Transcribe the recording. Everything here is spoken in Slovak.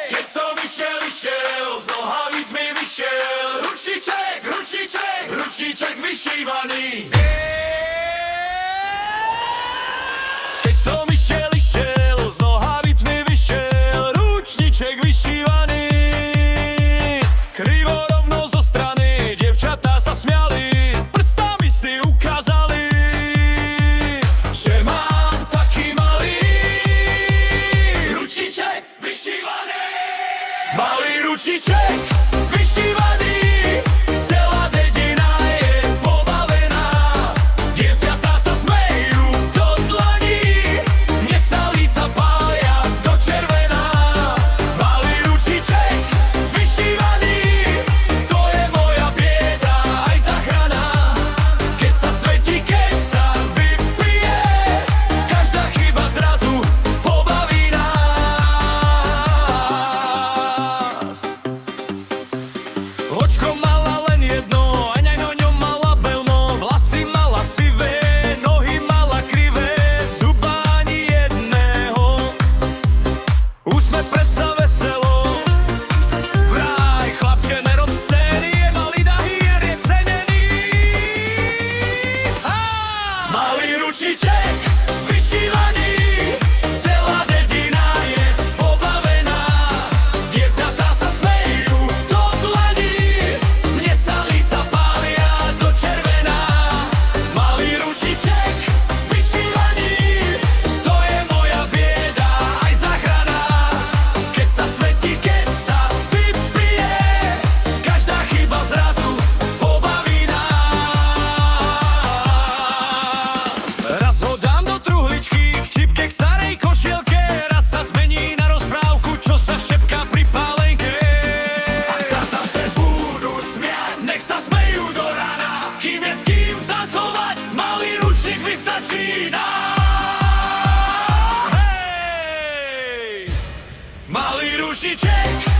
Keď som išiel, z nohavíc mi vyšiel ručníček vyšívaný. Keď som išiel, z nohavíc mi vyšiel ručníček vyšívaný. Krivo rovno zo strany, dievčatá sa smiali, prstami si ukázali, že mám taký malý ručníček vyšívaný. Malý ručníček vyšívaný, celá dedina je pobavená. Dievčatá sa smejú do dlaní, mne sa líca pália do červená. Malý ručníček vyšívaný, to je moja bieda aj záchrana. Keď sa svetí, keď sa vypije, každá chyba zrazu pobaví nás. Očko mala len jedno, aj na ňom mala belno, vlasy mala sivé, nohy mala krivé, zuba ani jedného. Úsmev predsa veselo, vraj chlapče nerob scény, je malý dahier, je cenený. Malý ručníček vyšívaný, celá dedina je pobavená. Dievčatá sa smejú do dlaní, mne sa líca pália do červená. Malý ručníček vyšívaný, to je moja bieda aj záchrana. Keď sa svetí, keď sa vypije, každá chyba zrazu pobaví nás. Raz ho dám do truhličky, k čipke, k starej košielke, raz sa zmení na rozprávku, čo sa šepká pri pálenke. Ak sa zase budú smiať, nech sa smejú do rána, kým je s kým tancovať, malý ručník vystačí nám. Hej! Malý ručníček